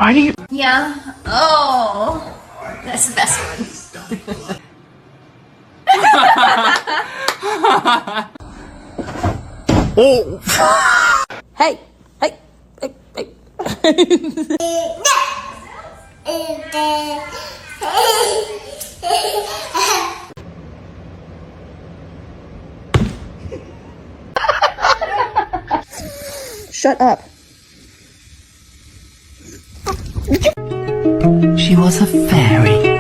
Why do you? Yeah. Oh, that's the best one. Oh. Hey, hey, hey, hey. Shut up. She was a fairy.